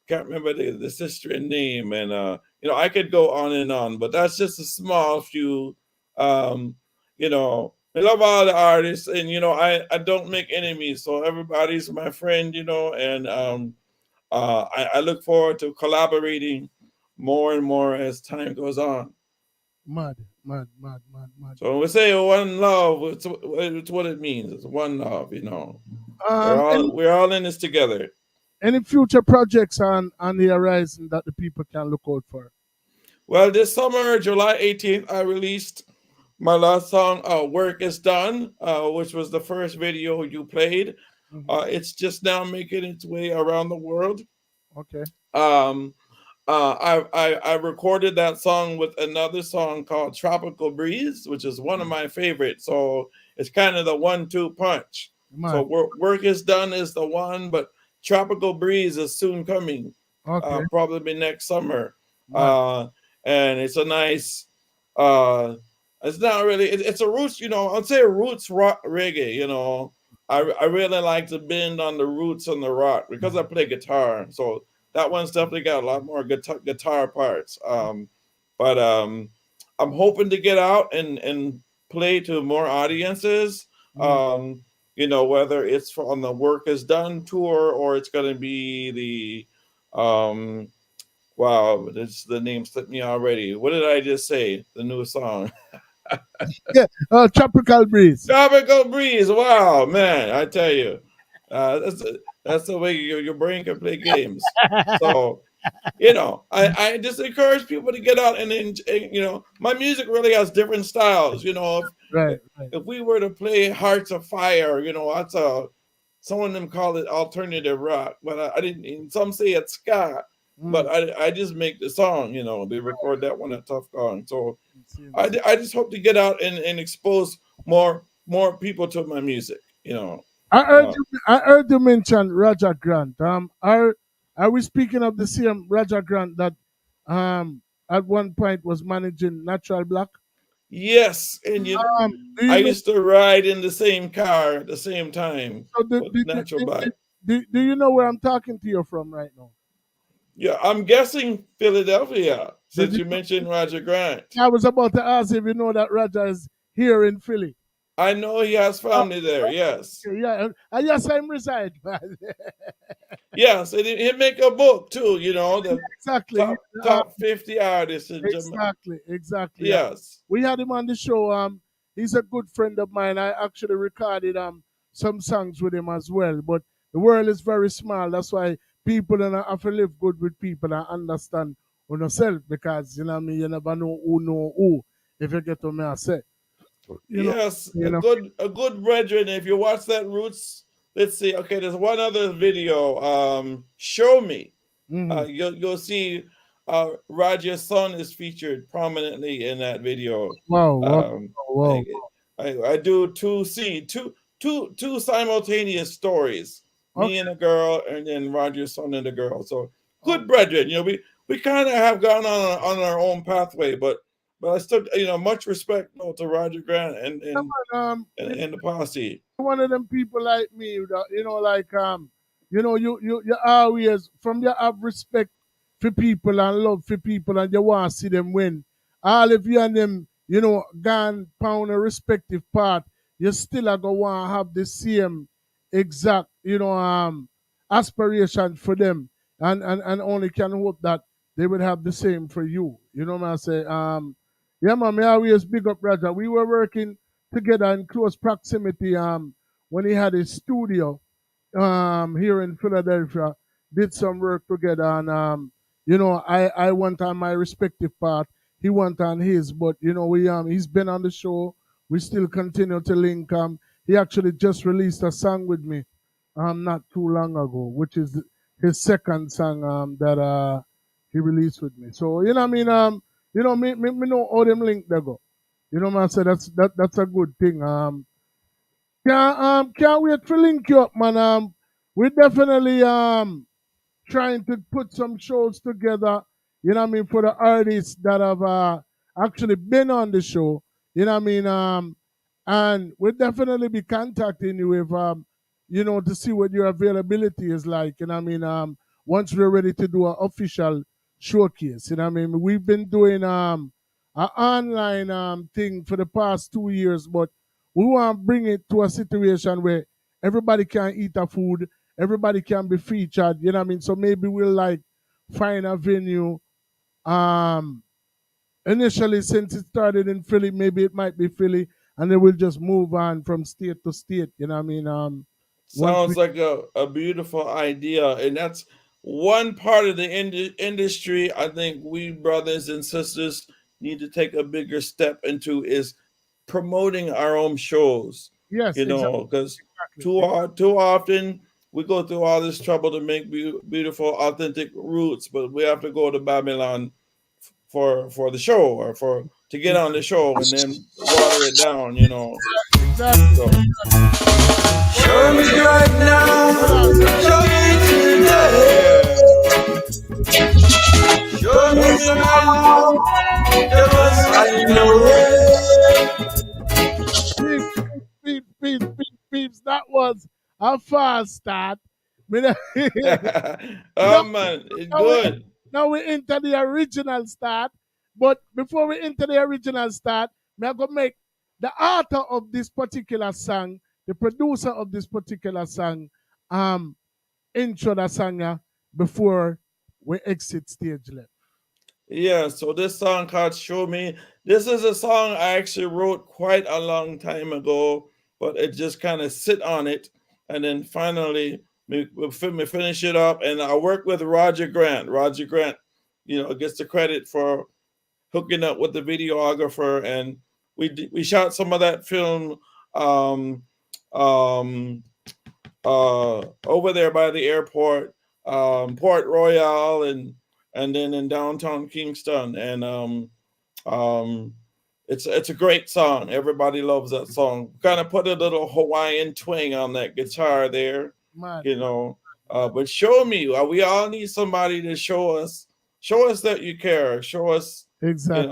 can't remember the sister name, and you know, I could go on and on, but that's just a small few. You know, I love all the artists, and you know, I don't make enemies, so everybody's my friend, you know, and I look forward to collaborating more and more as time goes on. Mad. So when we say one love, it's what it means. It's one love, you know. We're all in this together. Any future projects on the horizon that the people can look out for? Well, this summer, July 18th, I released my last song, Work Is Done, which was the first video you played. It's just now making its way around the world. Okay. I recorded that song with another song called Tropical Breeze, which is one of my favorites. So it's kind of the 1-2 punch. So Work Is Done is the one, but Tropical Breeze is soon coming. Okay. Probably next summer. And it's a nice, it's not really, it's a roots, you know, I'd say roots rock reggae, you know. I really like to bend on the roots and the rock because I play guitar. So that one's definitely got a lot more guitar parts. But I'm hoping to get out and play to more audiences. You know, whether it's on the Work Is Done tour or it's going to be the, wow, the name slipped me already. What did I just say? The new song. Tropical Breeze. Tropical Breeze. Wow, man, I tell you. That's the way your brain can play games. So, you know, I just encourage people to get out and you know, my music really has different styles. You know, if we were to play Hearts of Fire, you know, that's some of them call it alternative rock, but I didn't. Some say it's ska, but I just make the song. You know, they record that one at Tough Gong. So I just hope to get out and expose more people to my music. You know. I heard you mention Roger Grant. Are we speaking of the same Roger Grant that at one point was managing Natural Black? Yes, and Do I you know? used to ride in the same car at the same time So with natural bike. do you know where I'm talking to you from right now? Yeah, I'm guessing Philadelphia, Did since you? you mentioned Roger Grant. I was about to ask if you know that Roger is here in Philly. I know he has family there. Yes, Okay, yeah, and yes, I'm reside, man. yes, and he make a book too. The Exactly. top 50 artists in Jamaica. Exactly. Yes. We had him on the show. He's a good friend of mine. I actually recorded some songs with him as well. But the world is very small. That's why people and have to live good with people and understand on yourself because you know what I mean. You never know who. If you get to me, I say. Yes, You know. a good brethren. If you watch that Roots, let's see. Okay, there's one other video. Show Me. Mhm. You'll see. Roger's son is featured prominently in that video. Wow. I, I do two simultaneous stories. Me Okay. and a girl, and then Roger's son and the girl. So good brethren. We kind of have gone on our own pathway, but I still, much respect to Roger Grant Um, and the posse. one of them people like me, like you always from you have respect for people and love for people and you want to see them win. All of you and them, gone pound a respective part, you still are gonna want to have the same exact, aspiration for them, and only can hope that they would have the same for you. You know what I say? Yeah, man, me always big up Roger. We were working together in close proximity when he had his studio here in Philadelphia, did some work together and I went on my respective path, he went on his, but we he's been on the show, we still continue to link. He actually just released a song with me not too long ago, which is his second song that he released with me. So me know how them link they go. Man, I say that's a good thing. Can't wait to link you up, man. We definitely trying to put some shows together, for the artists that have actually been on the show, and we'll definitely be contacting you if, to see what your availability is like, once we're ready to do an official showcase, we've been doing an online thing for the past 2 years, but we want to bring it to a situation where everybody can eat a food, everybody can be featured, So maybe we'll like find a venue. Initially, since it started in Philly, maybe it might be Philly, and then we'll just move on from state to state. Once we Sounds like a beautiful idea, and that's one part of the industry I think we brothers and sisters need to take a bigger step into is promoting our own shows. yes, Because exactly. too often we go through all this trouble to make beautiful, authentic roots, but we have to go to Babylon for the show or for to get on the show and then water it down. So. Show me right now, show me today. Show me now, give us I Peeps, that was a fast start. Oh now, man, it's now we, good. now we enter the original start. But before we enter the original start, I'm going to make the author of this particular song, the producer of this particular song, intro the song before we exit stage left. Yeah, so this song called Show Me. This is a song I actually wrote quite a long time ago, but it just kind of sit on it. And then finally, we finish it up. And I work with Roger Grant. Roger Grant, gets the credit for hooking up with the videographer. And we shot some of that film um, um, over there by the airport, Port Royal, and then in downtown Kingston. And it's a great song. Everybody loves that song. Kind of put a little Hawaiian twang on that guitar there, Man. But show me. We all need somebody to show us that you care. Show us, exactly.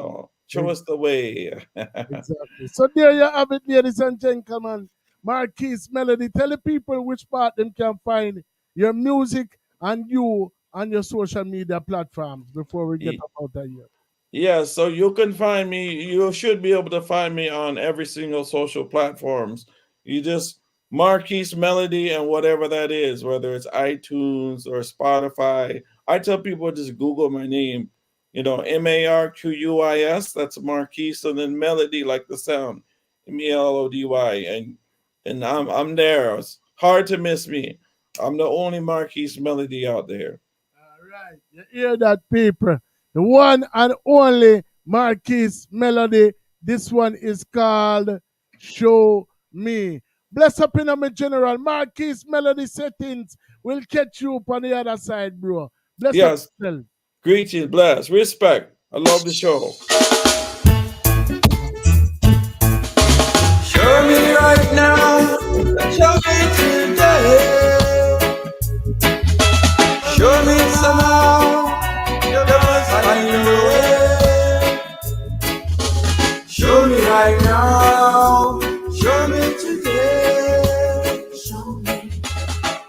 show us the way. Exactly. So there you have it, ladies and gentlemen. MARQUIS Melody. Tell the people which part them can find your music and you on your social media platforms before we get out of here. Yeah, so you can find me. You should be able to find me on every single social platforms. You just MARQUIS Melody and whatever that is, whether it's iTunes or Spotify. I tell people just Google my name, MARQUIS. That's MARQUIS, and then Melody, like the sound, MELODY, and I'm there. It's hard to miss me. I'm the only MARQUIS Melody out there. All right, you hear that, people? The one and only MARQUIS Melody. This one is called Show Me. Bless up in my general. MARQUIS Melody settings. We'll catch you up on the other side, bro. Bless Yes. up. Greetings, bless, respect. I love the show. Show me right now. Show me today. Show me somehow. You must find a way. Show me right now. Show me today.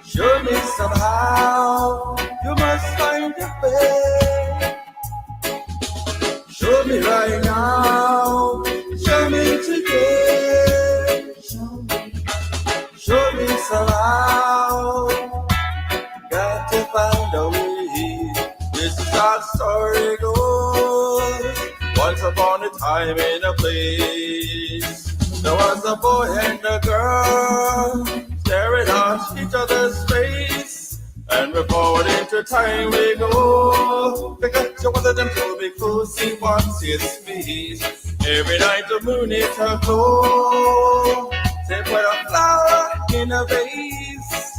Show me somehow. You must find a way. Show me right now. Show me today. Show me somehow. Got to find a way. This is how the story goes. Once upon a time in a place, there was a boy and a girl staring at each other's face. And we're forward into time we go. Because you wanted them to be close, he wants his face. Every night the moon is her glow. Say put a flower in a vase.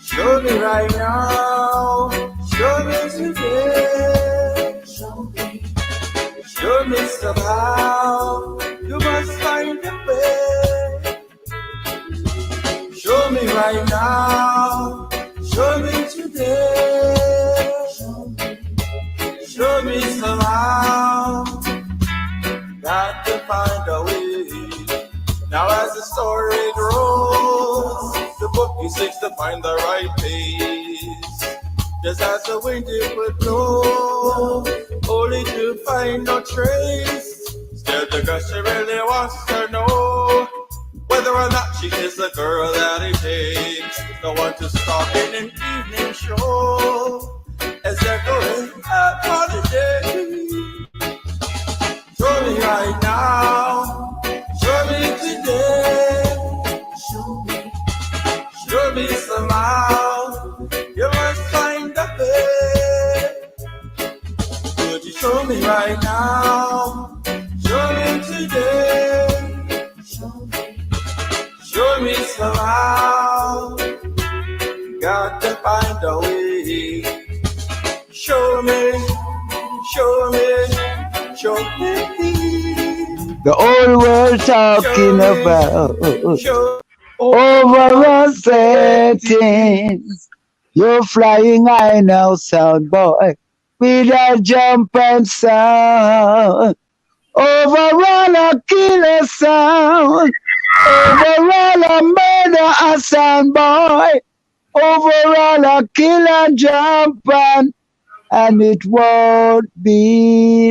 Show me right now. Show me today. Show me somehow. You must find a way. Show me right now. Show me today. Show me somehow. Got to find a way. Now as the story grows, the book he seeks to find the right pace. Just as the wind it would blow, only to find no trace. Still the girl she really wants to know whether or not she is the girl that he takes. No one to stop in an evening show as they're going out holiday. Show me right now. Show me today. Show me somehow. You must find a way. Could you show me right now? Show me today. Show me somehow. Got to find a way. Show me, show me, show me. The whole world talking about overall settings. You're flying high now, sound boy, with a jump and sound. Overall a killer sound. Overall a murder a sound boy. Overall a killer jump and it won't be